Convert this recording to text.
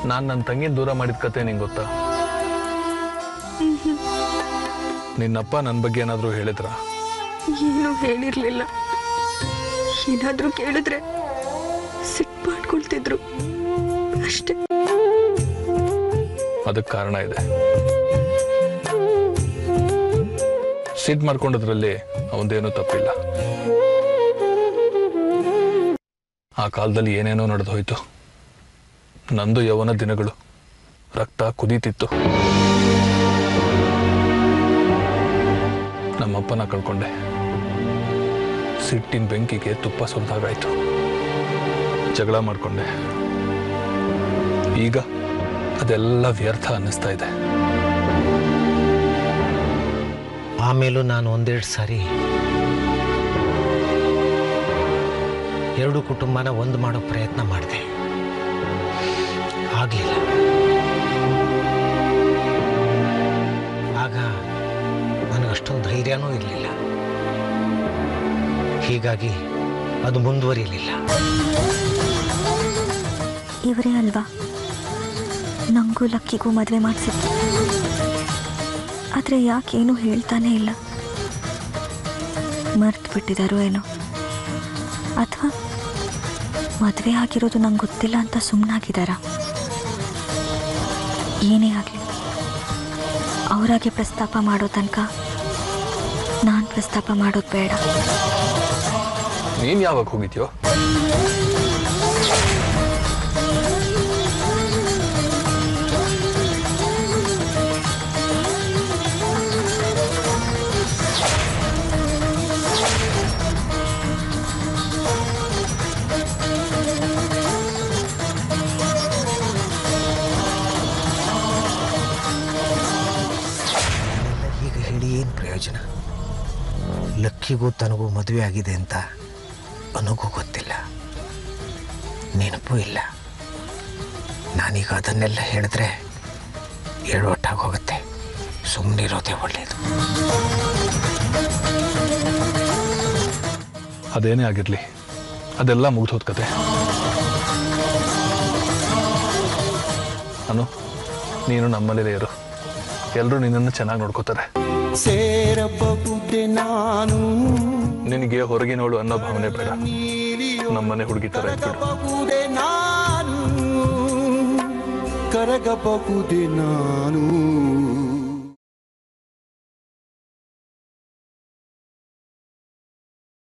ನಾನು ನನ್ನ ತಂಗಿನ ದೂರ ಮಾಡಿದ ಕತೆ ನಿಂಗೆ ಗೊತ್ತಾ? ನಿನ್ನಪ್ಪ ನನ್ನ ಬಗ್ಗೆ ಏನಾದರೂ ಹೇಳಿದ್ರ? ಏನು ಹೇಳಿರ್ಲಿಲ್ಲ. ಏನಾದ್ರೂ ಕೇಳಿದ್ರೆ ಸಿಟ್ಟು ಮಾಡ್ಕೊಳ್ತಿದ್ರು ಅಷ್ಟೇ. ಅದಕ್ಕೆ ಕಾರಣ ಇದೆ. ಸಿಟ್ಟು ಮಾಡ್ಕೊಂಡದ್ರಲ್ಲಿ ಅವಂದೇನೂ ತಪ್ಪಿಲ್ಲ. ಆ ಕಾಲದಲ್ಲಿ ಏನೇನೋ ನಡೆದು ಹೋಯ್ತು. ನಂದು ಯೌವನ ದಿನಗಳು, ರಕ್ತ ಕುದೀತಿತ್ತು. ನಮ್ಮಪ್ಪನ ಕಳ್ಕೊಂಡೆ. ಸಿಟ್ಟಿನ ಬೆಂಕಿಗೆ ತುಪ್ಪ ಸುರಿದಾಗಾಯ್ತು. ಜಗಳ ಮಾಡ್ಕೊಂಡೆ. ಈಗ ಅದೆಲ್ಲ ವ್ಯರ್ಥ ಅನ್ನಿಸ್ತಾ ಇದೆ. ಆಮೇಲೂ ನಾನು ಒಂದೆರಡು ಸಾರಿ ಎರಡು ಕುಟುಂಬನ ಒಂದು ಮಾಡೋ ಪ್ರಯತ್ನ ಮಾಡಿದೆ. ಆಗಲಿಲ್ಲ. ಆಗ ನನಗಷ್ಟೊಂದು ಧೈರ್ಯನೂ ಇರಲಿಲ್ಲ. ಹೀಗಾಗಿ ಅದು ಮುಂದುವರಿಯಲಿಲ್ಲ. ಇವರೇ ಅಲ್ವಾ ನಂಗೂ ಲಕ್ಕಿಗೂ ಮದುವೆ ಮಾಡಿಸಿದ್ರು? ಆದರೆ ಯಾಕೇನು ಹೇಳ್ತಾನೇ ಇಲ್ಲ? ಮರ್ತು ಬಿಟ್ಟಿದ್ದಾರೋ ಏನೋ, ಅಥವಾ ಮದುವೆ ಆಗಿರೋದು ನಂಗೆ ಗೊತ್ತಿಲ್ಲ ಅಂತ ಸುಮ್ಮನಾಗಿದ್ದಾರಾ? ಏನೇ ಆಗಲಿ ಅವರಾಗೆ ಪ್ರಸ್ತಾಪ ಮಾಡೋ ತನಕ ನಾನು ಪ್ರಸ್ತಾಪ ಮಾಡೋದು ಬೇಡ. ನೀನು ಯಾವಾಗ ಹೋಗಿದ್ಯೋ? ಏನು ಪ್ರಯೋಜನ? ಲಕ್ಕಿಗೂ ತನಗೂ ಮದುವೆ ಆಗಿದೆ ಅಂತ ನನಗೂ ಗೊತ್ತಿಲ್ಲ, ನೆನಪೂ ಇಲ್ಲ. ನಾನೀಗ ಅದನ್ನೆಲ್ಲ ಹೇಳಿದ್ರೆ ಎಡವಟ್ಟಾಗಿ ಹೋಗುತ್ತೆ. ಸುಮ್ಮನಿರೋದೇ ಒಳ್ಳೆಯದು. ಅದೇನೇ ಆಗಿರಲಿ, ಅದೆಲ್ಲ ಮುಗಿದೋದ ಕತೆ. ಅನು, ನೀನು ನಮ್ಮನೇಲೇ ಇರು. ಎಲ್ಲರೂ ನಿನ್ನನ್ನು ಚೆನ್ನಾಗಿ ನೋಡ್ಕೋತಾರೆ. ಸೇರಬಹುದೇ ನಾನು ನಿನಗೆ ಹೊರಗಿನೋಳು ಅನ್ನೋ ಭಾವನೆ ಬೇಡ. ನಮ್ಮನೆ ಹುಡುಗಿ ತರ ಇದ್ಬಿಡು. ನಾನು ಕರಗಬಹುದೇ ನಾನು